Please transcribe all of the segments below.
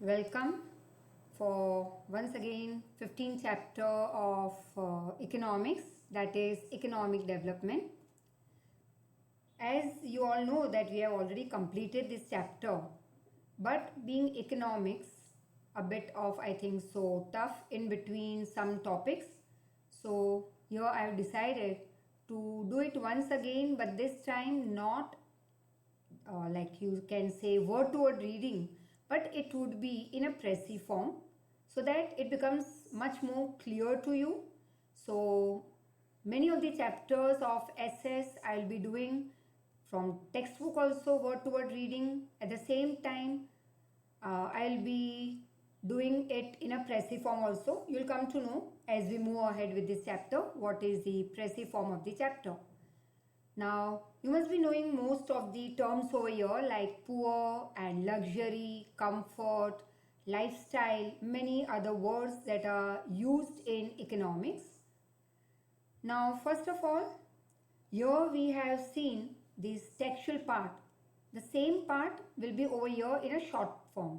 Welcome for once again 15th chapter of economics, that is economic development. As you all know that we have already completed this chapter, but being economics a bit of I think so tough in between some topics, so here I have decided to do it once again, but this time not like you can say word to word reading, but it would be in a pressy form so that it becomes much more clear to you. So many of the chapters of SS I'll be doing from textbook, also word to word reading. At the same time, I'll be doing it in a pressy form also. You'll come to know as we move ahead with this chapter what is the pressy form of the chapter. Now, you must be knowing most of the terms over here like poor and luxury, comfort, lifestyle, many other words that are used in economics. Now, first of all, here we have seen this textual part. The same part will be over here in a short form.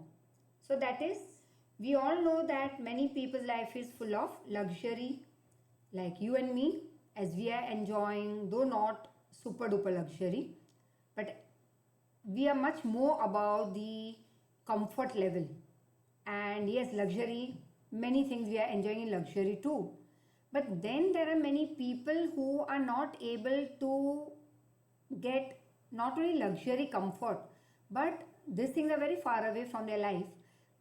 So that is, we all know that many people's life is full of luxury, like you and me, as we are enjoying, though not super duper luxury, but we are much more about the comfort level. And yes, luxury, many things we are enjoying in luxury too. But then there are many people who are not able to get not only luxury comfort, but these things are very far away from their life,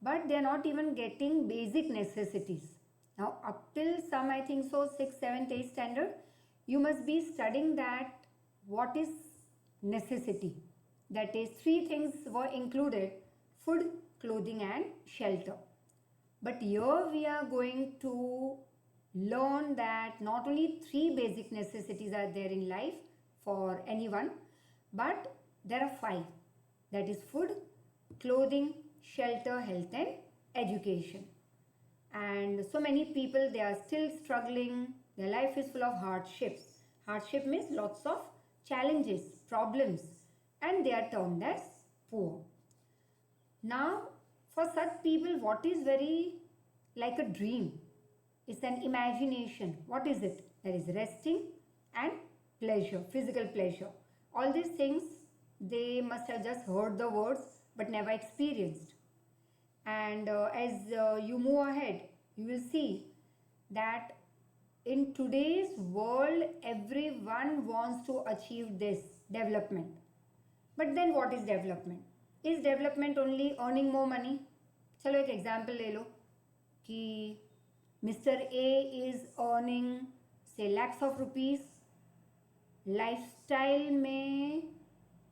but they are not even getting basic necessities. Now, up till some, I think so, 6th, 7th, 8th standard, you must be studying that what is necessity. That is, three things were included: food, clothing, and shelter. But here we are going to learn that not only three basic necessities are there in life for anyone, but there are five. That is food, clothing, shelter, health, and education. And so many people, they are still struggling. Their life is full of hardships. Hardship means lots of challenges, problems, and they are termed as poor. Now, for such people, what is very like a dream? It's an imagination. What is it? There is resting and pleasure, physical pleasure. All these things, they must have just heard the words but never experienced. And as you move ahead, you will see that in today's world, everyone wants to achieve this development. But then what is development? Is development only earning more money? चलो एक example ले लो कि mister A is earning से lakhs of rupees, lifestyle में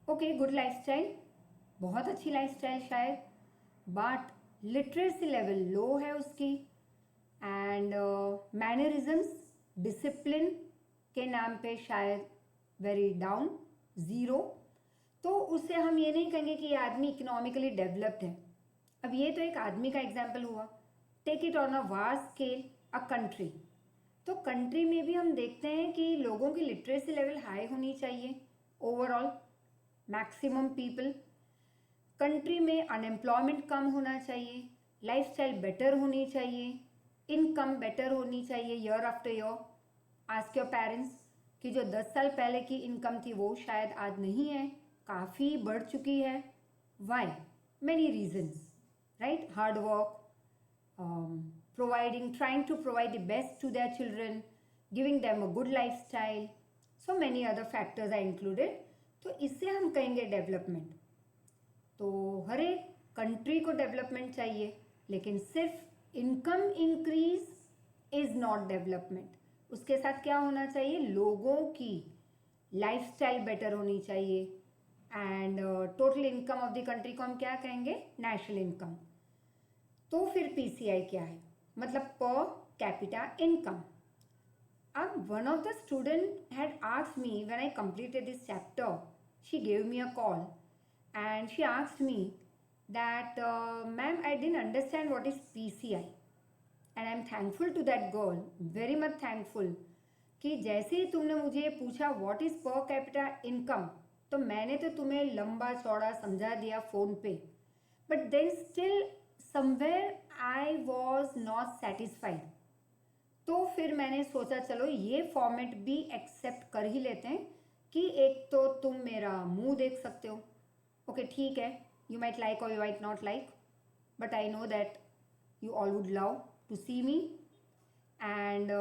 okay good lifestyle, बहुत अच्छी lifestyle शायद, but literacy level low है उसकी, एंड मैनरिज्म्स डिसिप्लिन के नाम पे शायद वेरी डाउन, ज़ीरो. तो उससे हम ये नहीं कहेंगे कि ये आदमी इकोनॉमिकली डेवलप्ड है. अब ये तो एक आदमी का एग्जाम्पल हुआ. Take it on a vast scale, a country. तो कंट्री में भी हम देखते हैं कि लोगों की लिटरेसी लेवल हाई होनी चाहिए ओवरऑल, मैक्सिमम पीपल. कंट्री में अनएम्प्लॉयमेंट कम होना चाहिए, लाइफस्टाइल बेटर होनी चाहिए, इनकम बेटर होनी चाहिए year after year. Ask your parents कि जो 10 साल पहले की इनकम थी वो शायद आज नहीं है, काफ़ी बढ़ चुकी है. Why? Many reasons, right? Hard work, trying to provide the best to their children, giving them a good lifestyle. So many other factors are included. तो इससे हम कहेंगे डेवलपमेंट. तो हर एक कंट्री को डेवलपमेंट चाहिए, लेकिन सिर्फ income increase is not development. उसके साथ क्या होना चाहिए? लोगों की लाइफस्टाइल बेटर होनी चाहिए. And total income of the country को हम क्या कहेंगे? National income. तो फिर पीसीआई क्या है? मतलब पर कैपिटा इनकम. अब one of the student had asked me when I completed this chapter, she gave me a call and she asked me that ma'am, I didn't understand what is PCI. And I'm thankful to that girl, very much thankful, कि जैसे ही तुमने मुझे पूछा what is per capita income, तो मैंने तो तुम्हें लंबा चौड़ा समझा दिया फ़ोन पे. But then still somewhere I was not satisfied. तो फिर मैंने सोचा चलो ये फॉर्मेट भी एक्सेप्ट कर ही लेते हैं कि एक तो तुम मेरा मुंह देख सकते हो, ओके ठीक है, यू माइट लाइक और you might not like, but I know that you all would love to see me. And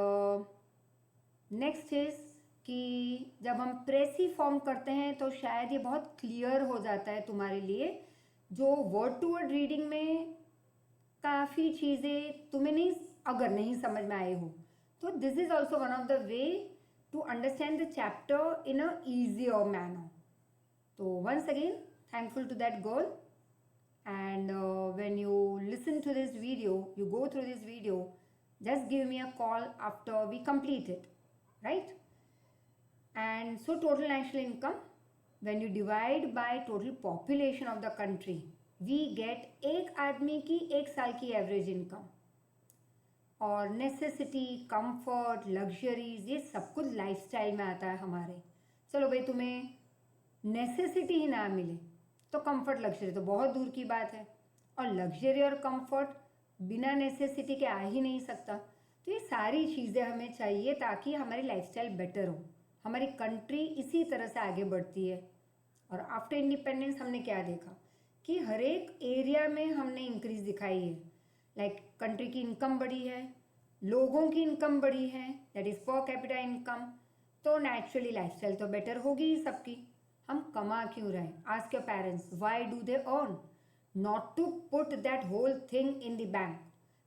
next is कि जब हम प्रेसी फॉर्म करते हैं तो शायद ये बहुत क्लियर हो जाता है तुम्हारे लिए, जो वर्ड टू वर्ड रीडिंग में काफ़ी चीज़ें तुम्हें नहीं, अगर नहीं समझ में आए हो तो this is also one of the way to understand the chapter in a easier manner. तो once again thankful to that girl. And when you listen to this video, you go through this video, just give me a call after we complete it, right? And so total national income, when you divide by total population of the country, we get एक आदमी की एक साल की average income. और necessity, comfort, luxuries, ये सब कुछ लाइफस्टाइल में आता है हमारे. चलो भाई तुम्हें नेसेसिटी ही ना मिले तो कंफर्ट लग्जरी तो बहुत दूर की बात है, और लग्जरी और कंफर्ट बिना नेसेसिटी के आ ही नहीं सकता. तो ये सारी चीज़ें हमें चाहिए ताकि हमारी लाइफस्टाइल बेटर हो, हमारी कंट्री इसी तरह से आगे बढ़ती है. और आफ्टर इंडिपेंडेंस हमने क्या देखा कि हर एक एरिया में हमने इंक्रीज दिखाई है. लाइक कंट्री की इनकम बढ़ी है, लोगों की इनकम बढ़ी है, that is per capita income. तो नेचुरली लाइफस्टाइल तो बेटर होगी ही सबकी. हम कमा क्यों रहे? Ask your parents why do they earn? Not to put that whole thing in the bank,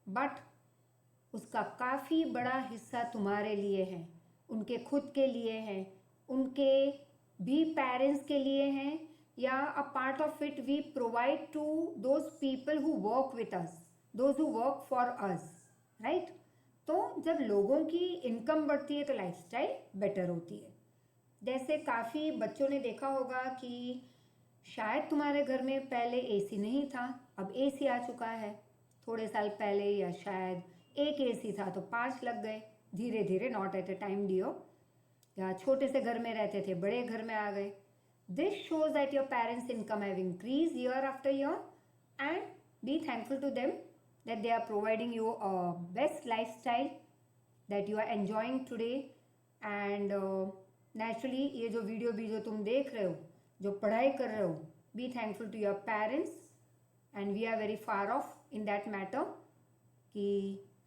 but उसका काफ़ी बड़ा हिस्सा तुम्हारे लिए है, उनके खुद के लिए है, उनके भी पेरेंट्स के लिए हैं, या a part of it we provide to those people who work with us, those who work for us, right? तो जब लोगों की इनकम बढ़ती है तो लाइफस्टाइल बेटर होती है. जैसे काफ़ी बच्चों ने देखा होगा कि शायद तुम्हारे घर में पहले एसी नहीं था, अब एसी आ चुका है. थोड़े साल पहले या शायद एक एसी था तो 5 लग गए, धीरे धीरे, नॉट एट अ टाइम डियो. या छोटे से घर में रहते थे, बड़े घर में आ गए. This shows that your parents income have increase year after year, and be thankful to them that they are providing you a best lifestyle that you are enjoying today. And naturally ये जो video भी जो तुम देख रहे हो, जो पढ़ाई कर रहे हो, be thankful to your parents. And we are very far off in that matter कि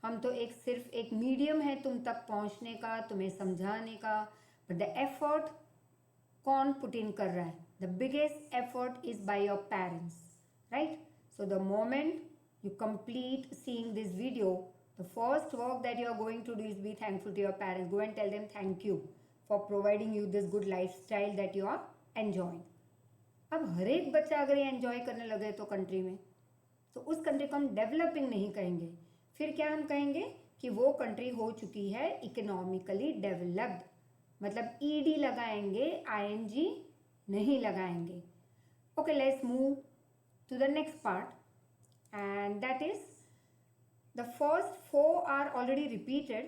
हम तो सिर्फ एक मीडियम है तुम तक पहुंचने का, तुम्हें समझाने का. बट द एफर्ट कौन पुट इन कर रहा है? The biggest effort is by your parents, right? So the moment you complete seeing this video, the first work that you are going to do is be thankful to your parents. Go and tell them thank you for providing you this good lifestyle that you are enjoying. अब हर एक बच्चा अगर ये enjoy करने लगे तो country में, तो उस कंट्री को हम डेवलपिंग नहीं कहेंगे. फिर क्या हम कहेंगे कि वो कंट्री हो चुकी है इकोनॉमिकली डेवलप्ड. मतलब ईडी लगाएंगे, आईएनजी नहीं लगाएंगे. Okay, let's move to the next part. And that is the first 4 are already repeated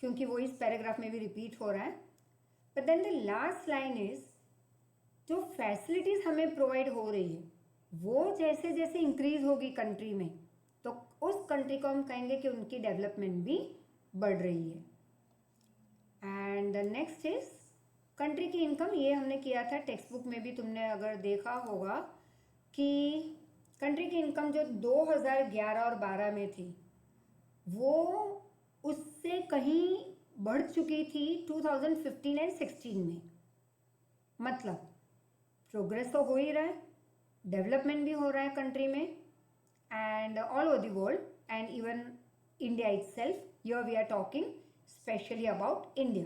क्योंकि वो इस पैराग्राफ में भी रिपीट हो रहा है. But then the last line is जो फैसिलिटीज हमें प्रोवाइड हो रही है वो जैसे जैसे इंक्रीज होगी कंट्री में, तो उस कंट्री को हम कहेंगे कि उनकी डेवलपमेंट भी बढ़ रही है. And the next is country की इनकम. ये हमने किया था टेक्स्ट बुक में भी, तुमने अगर देखा होगा कि कंट्री की इनकम जो 2011 और 12 में थी वो उससे कहीं बढ़ चुकी थी 2015 एंड 16 में. मतलब प्रोग्रेस तो हो ही रहा है, डेवलपमेंट भी हो रहा है कंट्री में, and all over the world and even India itself. Here we are talking specially about India.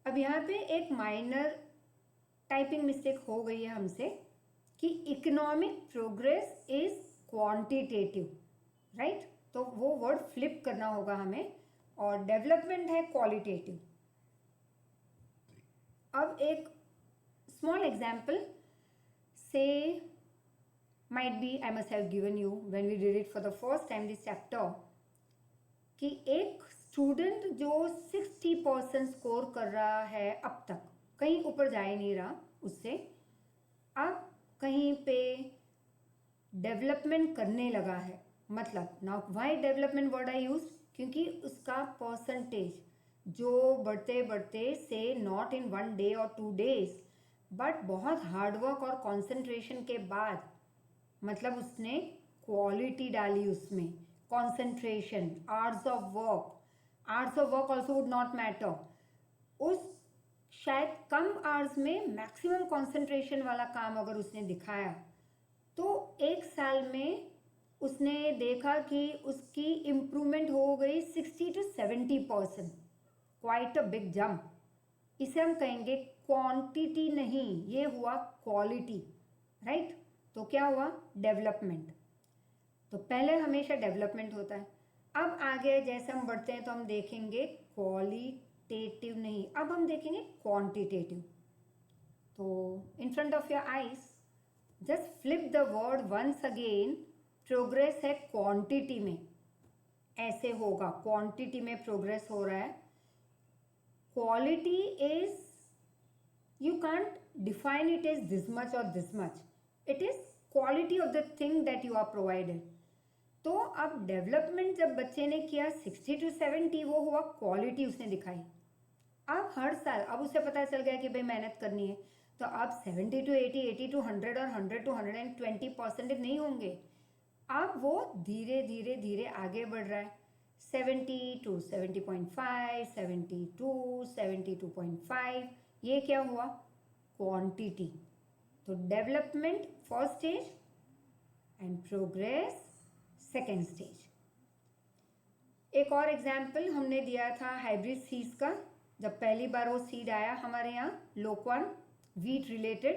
अब यहाँ पे एक माइनर टाइपिंग मिस्टेक हो गई है हमसे कि economic progress is quantitative, right? तो वो वर्ड फ्लिप करना होगा हमें, और डेवलपमेंट है क्वालिटेटिव. अब एक स्मॉल एग्जाम्पल से might be I must have given you when we did it for the first time this chapter, कि एक स्टूडेंट जो 60% स्कोर कर रहा है अब तक, कहीं ऊपर जा ही नहीं रहा उससे, अब कहीं पे डेवलपमेंट करने लगा है। मतलब now why development word I use, क्योंकि उसका परसेंटेज जो बढ़ते बढ़ते से नॉट इन 1 day और 2 days बट बहुत हार्डवर्क और कंसंट्रेशन के बाद, मतलब उसने क्वालिटी डाली उसमें, concentration, hours of work also would not matter, उस शायद कम आवर्स में मैक्सिमम कंसंट्रेशन वाला काम अगर उसने दिखाया तो 1 साल में उसने देखा कि उसकी इम्प्रूवमेंट हो गई 60 to 70%, quite a big jump. इसे हम कहेंगे क्वांटिटी नहीं, ये हुआ क्वालिटी, राइट। तो क्या हुआ, डेवलपमेंट। तो पहले हमेशा डेवलपमेंट होता है। अब आगे जैसे हम बढ़ते हैं तो हम देखेंगे क्वालिटेटिव नहीं, अब हम देखेंगे क्वांटिटेटिव। तो in front of your eyes just flip the word once again. Progress है क्वांटिटी में, ऐसे होगा, क्वांटिटी में प्रोग्रेस हो रहा है। Quality is, you can't define it as this much or this much, it is quality of the thing that you are provided। तो अब डेवलपमेंट जब बच्चे ने किया 60 to 70, वो हुआ क्वालिटी उसने दिखाई। अब हर साल अब उसे पता चल गया कि भाई मेहनत करनी है, तो अब 70 to 80, 80 to 100 और 100 to 120% नहीं होंगे। अब वो धीरे धीरे धीरे आगे बढ़ रहा है, 70 to 70.5, 72, 72.5, ये क्या हुआ, क्वांटिटी। तो development first stage and progress second stage. एक और एग्जाम्पल हमने दिया था हाइब्रिड सीड्स का, जब पहली बार वो सीड आया हमारे यहाँ लोकवन व्हीट रिलेटेड,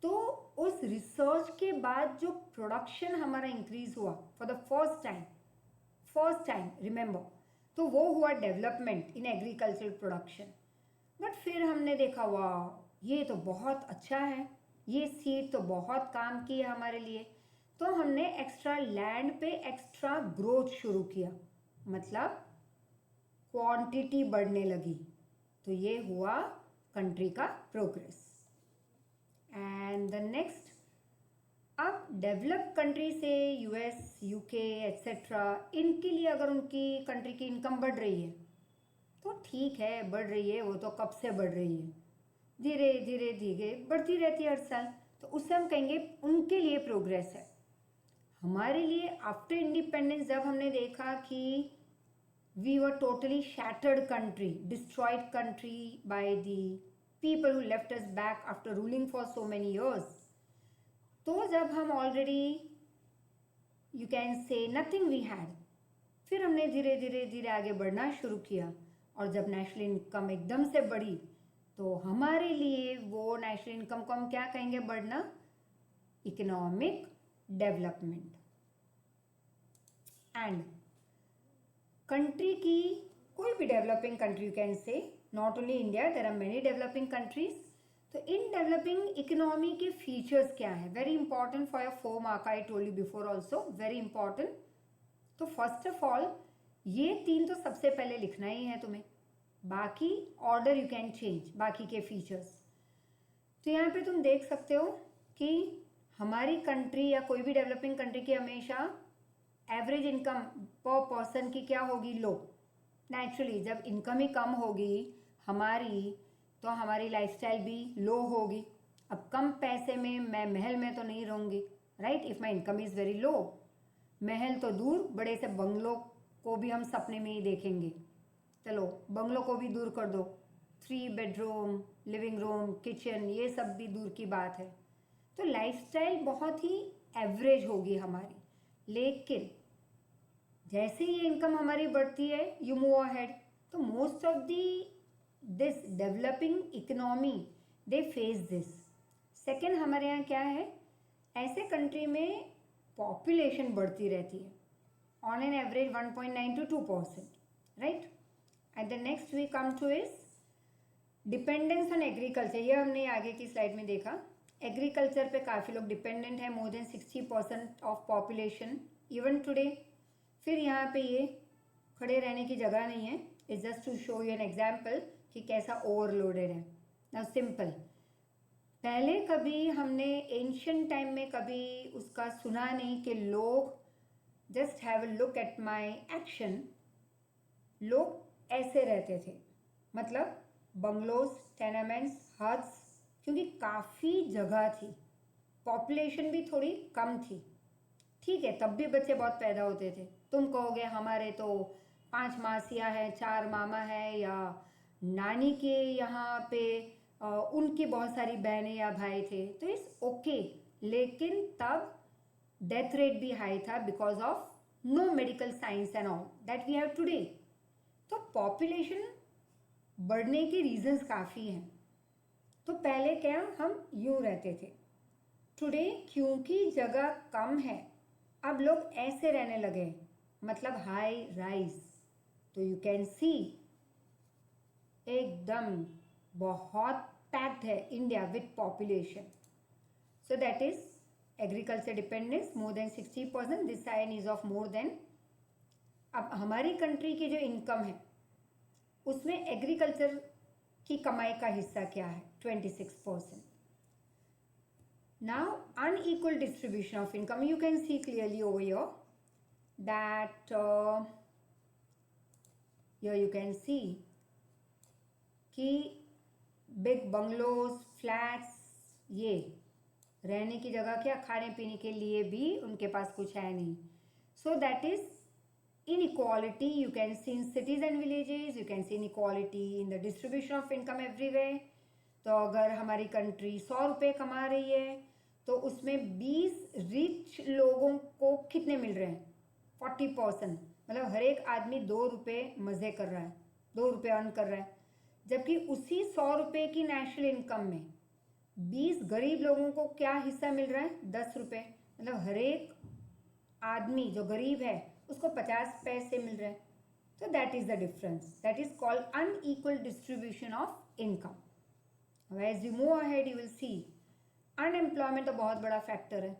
तो उस रिसर्च के बाद जो प्रोडक्शन हमारा इंक्रीज हुआ for the first time remember, तो वो हुआ development in agricultural production. But फिर हमने देखा वाह ये तो बहुत अच्छा है, ये सीड तो बहुत काम की है हमारे लिए, तो हमने एक्स्ट्रा लैंड पे एक्स्ट्रा ग्रोथ शुरू किया, मतलब क्वांटिटी बढ़ने लगी। तो ये हुआ कंट्री का प्रोग्रेस। एंड द नेक्स्ट, अब डेवलप कंट्री से यूएस, यूके एट्सेट्रा, इनके लिए अगर उनकी कंट्री की इनकम बढ़ रही है तो ठीक है, बढ़ रही है, वो तो कब से बढ़ रही है, धीरे धीरे धीरे बढ़ती रहती है हर साल, तो उससे हम कहेंगे उनके लिए प्रोग्रेस है। हमारे लिए आफ्टर इंडिपेंडेंस जब हमने देखा कि we were totally shattered country, destroyed country by the people who left us back after ruling for so many years, तो जब हम already you can say nothing we had, फिर हमने धीरे धीरे धीरे आगे बढ़ना शुरू किया, और जब नेशनल इनकम एकदम से बढ़ी तो हमारे लिए वो नेशनल इनकम को हम क्या कहेंगे, बढ़ना, इकोनॉमिक डेवलपमेंट। एंड कंट्री की कोई भी developing country, you can say not only India, there are many developing countries. तो इन डेवलपिंग इकोनॉमी के फीचर्स क्या है, very important for your 4 mark, I told you before also, very important. तो first of all ये 3 तो सबसे पहले लिखना ही है तुम्हें, बाकी ऑर्डर यू कैन चेंज, बाकी के फीचर्स। तो यहाँ पे तुम देख सकते हो कि हमारी कंट्री या कोई भी डेवलपिंग कंट्री की हमेशा एवरेज इनकम पर पर्सन की क्या होगी, लो। नेचुरली जब इनकम ही कम होगी हमारी, तो हमारी लाइफस्टाइल भी लो होगी। अब कम पैसे में मैं महल में तो नहीं रहूँगी, right, if my income is very low. महल तो दूर, बड़े से बंगलों को भी हम सपने में ही देखेंगे, चलो बंगलों को भी दूर कर दो, 3 bedroom, लिविंग रूम, किचन, ये सब भी दूर की बात है। तो लाइफस्टाइल बहुत ही एवरेज होगी हमारी, लेकिन जैसे ही इनकम हमारी बढ़ती है यू मूव अहेड, तो most of this developing economy they face this. Second हमारे यहाँ क्या है, ऐसे कंट्री में पॉपुलेशन बढ़ती रहती है on an average 1.9 to 2%, right. And the next we come to is dependence on agriculture. ये हमने आगे की स्लाइड में देखा, एग्रीकल्चर पे काफ़ी लोग डिपेंडेंट है, मोर than 60% of population even today. फिर यहाँ पे ये खड़े रहने की जगह नहीं है, it's just to show you an example कि कैसा ओवरलोडेड है। नाउ सिंपल, पहले कभी हमने एंशियंट टाइम में कभी उसका सुना नहीं कि लोग, just have a look at my action, लोग ऐसे रहते थे, मतलब बंगलोज, टेनामेंट्स, हट्स, क्योंकि काफ़ी जगह थी, पॉपुलेशन भी थोड़ी कम थी। ठीक है, तब भी बच्चे बहुत पैदा होते थे। तुम कहोगे हमारे तो 5 मासियाँ हैं, 4 मामा हैं, या नानी के यहाँ पे उनकी बहुत सारी बहनें या भाई थे, तो इट्स ओके। लेकिन तब डेथ रेट भी हाई था because of no medical science and all that we have today. तो पॉपुलेशन बढ़ने के रीजंस काफ़ी हैं। तो पहले क्या हम यूं रहते थे। टुडे क्योंकि जगह कम है, अब लोग ऐसे रहने लगे, मतलब हाई राइज। तो यू कैन सी एकदम बहुत पैक्ड है India with population. So that is agriculture dependence more than 60%, this sign is of more than. अब हमारी कंट्री की जो इनकम है उसमें एग्रीकल्चर की कमाई का हिस्सा क्या है? 26%. Now unequal distribution of income, you can see clearly over here that here you can see कि बिग बंगलोज, फ्लैट्स, ये रहने की जगह क्या, खाने पीने के लिए भी उनके पास कुछ है नहीं। सो that is inequality you can see in cities and villages, you can see inequality in the distribution of income everywhere. तो अगर हमारी कंट्री 100 रुपये कमा रही है तो उसमें 20 रिच लोगों को कितने मिल रहे हैं? 40%, मतलब हर एक आदमी 2 रुपये मज़े कर रहा है, 2 रुपये अर्न कर रहा है। जबकि उसी 100 रुपये की नेशनल इनकम में 20 गरीब लोगों को क्या हिस्सा मिल रहा है? 10 रुपये, मतलब हर एक आदमी जो गरीब है उसको 50 पैसे मिल रहे हैं। तो that is the difference, that is called unequal distribution of income. As you move ahead you will see unemployment तो बहुत बड़ा फैक्टर है,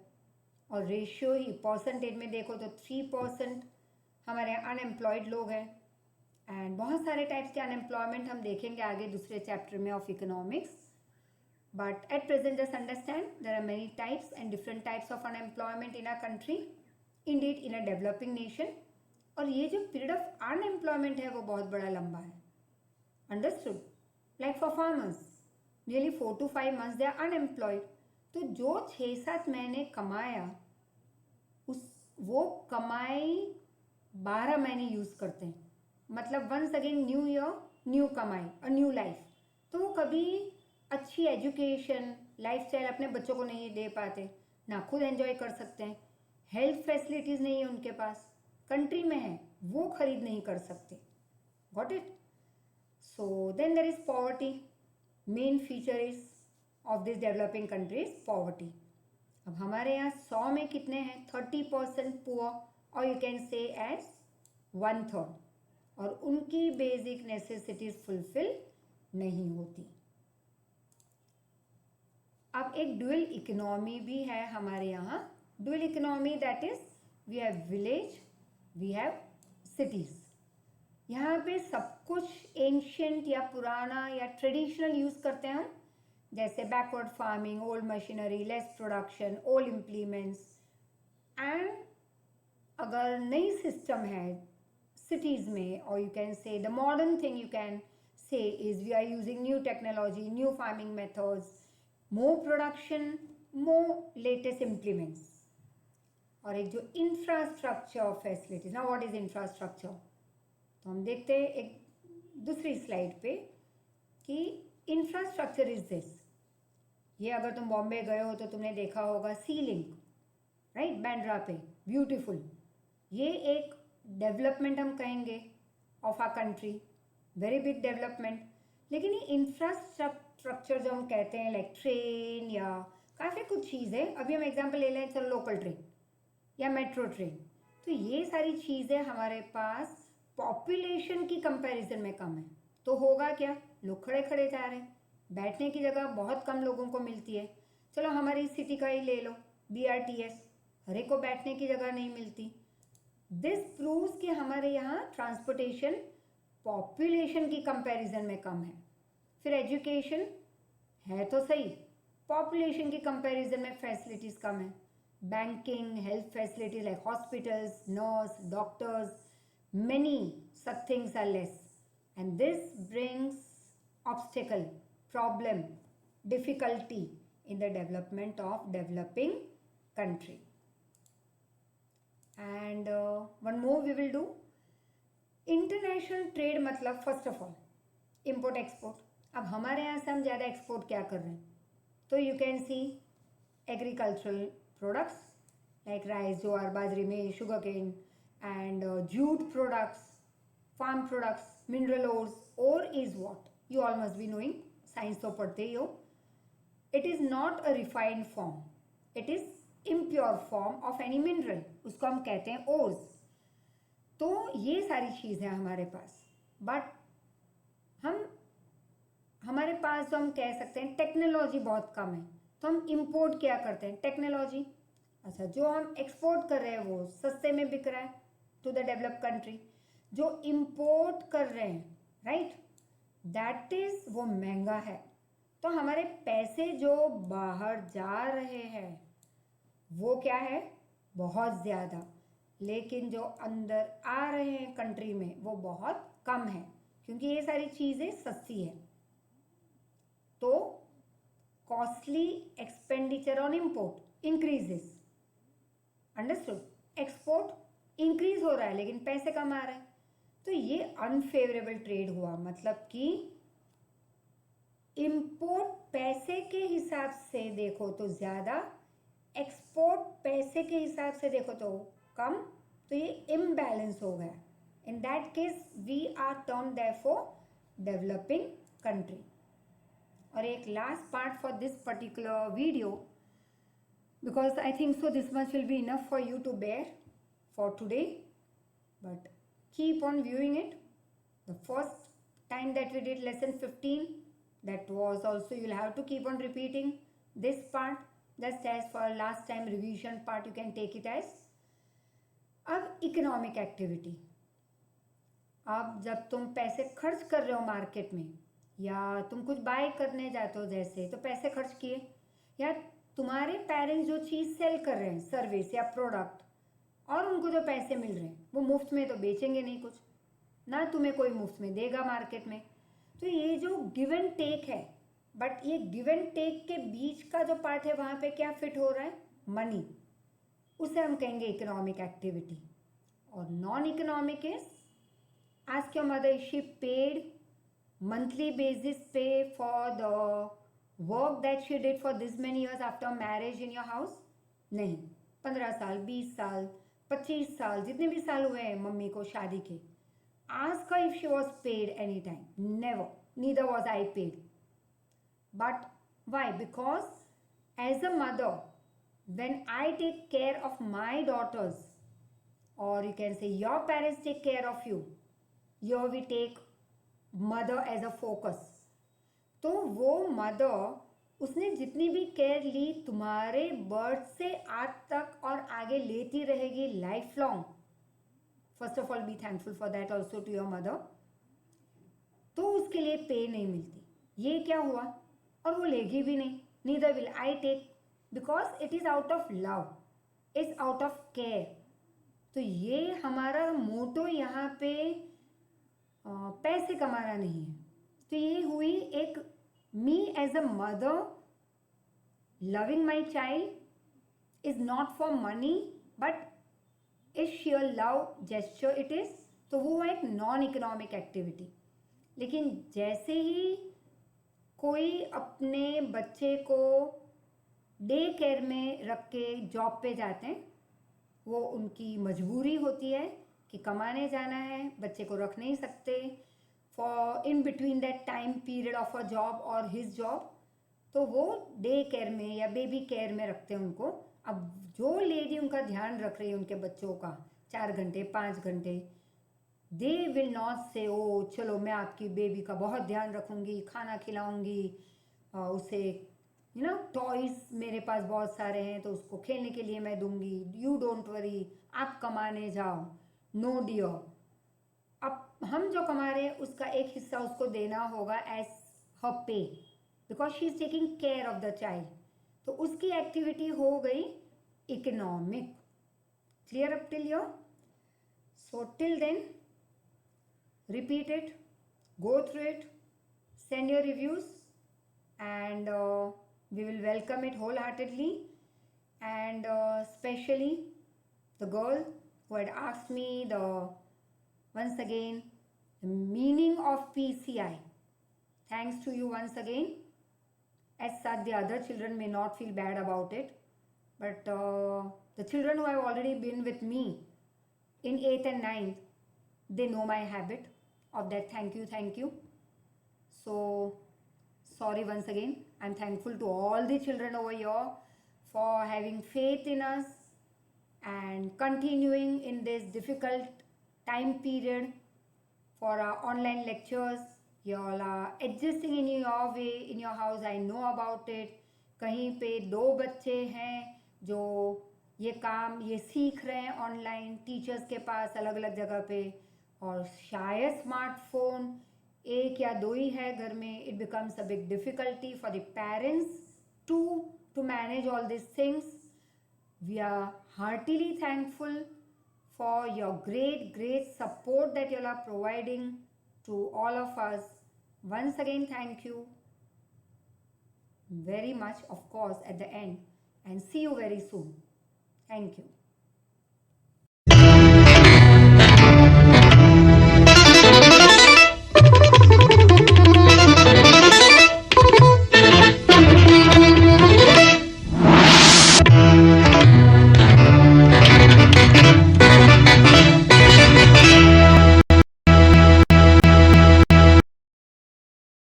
और रेशियो ही परसेंटेज में देखो तो 3% हमारे यहाँ अनएम्प्लॉयड लोग हैं। एंड बहुत सारे टाइप्स के अनएम्प्लॉयमेंट हम देखेंगे आगे दूसरे चैप्टर में of economics, but at present just understand there are many types and different types of unemployment in a country, indeed in a developing nation. और ये जो पीरियड ऑफ अनएम्प्लॉयमेंट है वो बहुत बड़ा लंबा है। Understood? Like for farmers nearly 4 to 5 months they are unemployed. तो जो 6-7 महीने कमाया उस वो कमाई 12 महीने यूज करते हैं, मतलब once again new year new कमाई और न्यू लाइफ। तो वो कभी अच्छी एजुकेशन लाइफस्टाइल अपने बच्चों को नहीं दे पाते, ना खुद एंजॉय कर सकते हैं, हेल्थ फैसिलिटीज़ नहीं है उनके पास, कंट्री में है वो खरीद नहीं कर सकते। Got it? So then there is poverty, main feature is of this developing country is poverty. अब हमारे यहाँ 100 में कितने हैं? 30% पुअर, और यू कैन से एज 1/3, और उनकी बेसिक नेसेसिटीज फुलफिल नहीं होती। अब एक ड्यूअल इकोनॉमी भी है हमारे यहाँ। Dual economy that is we have village, we have cities. यहाँ पे सब कुछ एंशियंट या पुराना या ट्रेडिशनल यूज करते हैं हम, जैसे backward farming, old machinery, less production, old implements. And अगर नई सिस्टम है सिटीज में, और you can say the modern thing you can say is we are using new technology, new farming methods, more production, more latest implements, और एक जो infrastructure facilities. ना what is infrastructure? तो हम देखते हैं एक दूसरी स्लाइड पे कि इंफ्रास्ट्रक्चर इज दिस। ये अगर तुम बॉम्बे गए हो तो तुमने देखा होगा सी लिंक, राइट, बैंड्रा पे, ब्यूटीफुल। ये एक डेवलपमेंट हम कहेंगे of our country, very big development. लेकिन ये इंफ्रास्ट्रक्चर जो हम कहते हैं लाइक ट्रेन या काफ़ी कुछ चीज़ें, अभी हम एग्जांपल ले लें, चलो लोकल ट्रेन या मेट्रो ट्रेन, तो ये सारी चीज़ें हमारे पास पॉपुलेशन की कंपैरिजन में कम है। तो होगा क्या? लोग खड़े खड़े जा रहे हैं, बैठने की जगह बहुत कम लोगों को मिलती है। चलो हमारी सिटी का ही ले लो, BRTS, हर एक को बैठने की जगह नहीं मिलती। दिस प्रूव्स कि हमारे यहाँ ट्रांसपोर्टेशन पॉपुलेशन की कंपैरिजन में कम है। फिर एजुकेशन है तो सही, पॉपुलेशन के कंपैरिजन में फैसिलिटीज़ कम है. Banking, health facilities like hospitals, nurse, doctors, many such things are less, and this brings obstacle, problem, difficulty in the development of developing country. And one more we will do. International trade मतलब first of all import export. अब हमारे यहाँ से हम ज़्यादा export क्या कर रहे हैं, तो you can see agricultural products like rice, jowar, bajri, maize, sugar cane and jute products, farm products, mineral ores. Ore is what? You all must be knowing. Science तो पढ़ते ही हो. It is not a refined form. It is impure form of any mineral. उसको हम कहते हैं ores. तो ये सारी चीज़ें हैं हमारे पास. But हमारे पास जो हम कह सकते हैं टेक्नोलॉजी बहुत कम है, तो हम इम्पोर्ट क्या करते हैं, टेक्नोलॉजी. अच्छा, जो हम एक्सपोर्ट कर रहे हैं वो सस्ते में बिक रहा है टू द डेवलप्ड कंट्री. जो इम्पोर्ट कर रहे हैं, राइट, दैट इज वो महंगा है. तो हमारे पैसे जो बाहर जा रहे हैं वो क्या है, बहुत ज़्यादा, लेकिन जो अंदर आ रहे हैं कंट्री में वो बहुत कम है, क्योंकि ये सारी चीज़ें सस्ती है. तो costly expenditure on import increases. Understood. Export increase हो रहा है लेकिन पैसे कम आ रहे हैं, तो ये अनफेवरेबल ट्रेड हुआ. मतलब कि इंपोर्ट पैसे के हिसाब से देखो तो ज़्यादा, एक्सपोर्ट पैसे के हिसाब से देखो तो कम, तो ये इम्बैलेंस हो गया. In that case we are turn therefore developing country. और एक last part for this particular video, because I think so this much will be enough for you to bear for today, but keep on viewing it. The first time that we did lesson 15, that was also, you'll have to keep on repeating this part, just as for last time revision part you can take it as. अब economic activity. अब जब तुम पैसे खर्च कर रहे हो market में, या तुम कुछ बाय करने जाते हो जैसे, तो पैसे खर्च किए, या तुम्हारे पेरेंट्स जो चीज़ सेल कर रहे हैं, सर्विस या प्रोडक्ट, और उनको जो पैसे मिल रहे हैं वो मुफ्त में तो बेचेंगे नहीं कुछ, ना तुम्हें कोई मुफ्त में देगा मार्केट में. तो ये जो गिव एंड टेक है, बट ये गिव एंड टेक के बीच का जो पार्ट है वहाँ पे क्या फिट हो रहा है, मनी. उसे हम कहेंगे इकोनॉमिक एक्टिविटी. और non economic is, ask your mother is she paid monthly basis पे for the work that she did for this many years after marriage in your house. नहीं. 15 साल, 20 साल, 25 साल, जितने भी साल हुए हैं मम्मी को शादी के, ask her if she was paid any time. Never. Neither was I paid. But why? Because as a mother, when I take care of my daughters, or you can say your parents take care of you, here we take mother as a focus. तो वो mother, उसने जितनी भी care ली तुम्हारे birth से आज तक और आगे लेती रहेगी life long. First of all be thankful for that also to your mother. तो उसके लिए पे नहीं मिलती. ये क्या हुआ, और वो लेगी भी नहीं. Neither will I take, because it is out of love, is out of care. तो ये हमारा मोटो यहाँ पे पैसे कमाना नहीं है. तो ये हुई एक me as a mother loving my child is not for money but is share love gesture it is. तो वो एक नॉन इकोनॉमिक एक्टिविटी. लेकिन जैसे ही कोई अपने बच्चे को डे केयर में रख के जॉब पे जाते हैं, वो उनकी मजबूरी होती है कि कमाने जाना है, बच्चे को रख नहीं सकते for in between that time period of a job और हिज जॉब. तो वो डे केयर में या बेबी केयर में रखते हैं उनको. अब जो लेडी उनका ध्यान रख रही है उनके बच्चों का 4 घंटे 5 घंटे, दे विल नॉट से ओ चलो मैं आपकी बेबी का बहुत ध्यान रखूँगी, खाना खिलाऊँगी, उसे यू नो टॉयज़ मेरे पास बहुत सारे हैं तो उसको खेलने के लिए मैं दूंगी, यू डोंट वरी, आप कमाने जाओ. No dear. अब हम जो कमा रहे हैं उसका एक हिस्सा उसको देना होगा as her pay, because she is taking care of the child. तो उसकी एक्टिविटी हो गई economic. Clear up till your? So till then repeat it, go through it, send your reviews, and we will welcome it wholeheartedly. And especially the girl who had asked me once again the meaning of PCI. Thanks to you once again. As such, the other children may not feel bad about it, but the children who have already been with me in 8th and 9th, they know my habit of that thank you. So sorry once again. I'm thankful to all the children over here for having faith in us and continuing in this difficult time period for our online lectures. You all are adjusting in your way in your house. I know about it. कहीं पे 2 बच्चे हैं जो ये काम ये सीख रहे हैं ऑनलाइन टीचर्स के पास अलग अलग जगह पे, और शायद स्मार्टफोन 1 या 2 ही है घर में. It becomes a big difficulty for the parents to manage all these things. We are heartily thankful for your great support that you all are providing to all of us. Once again, thank you very much, of course, at the end, and see you very soon. Thank you.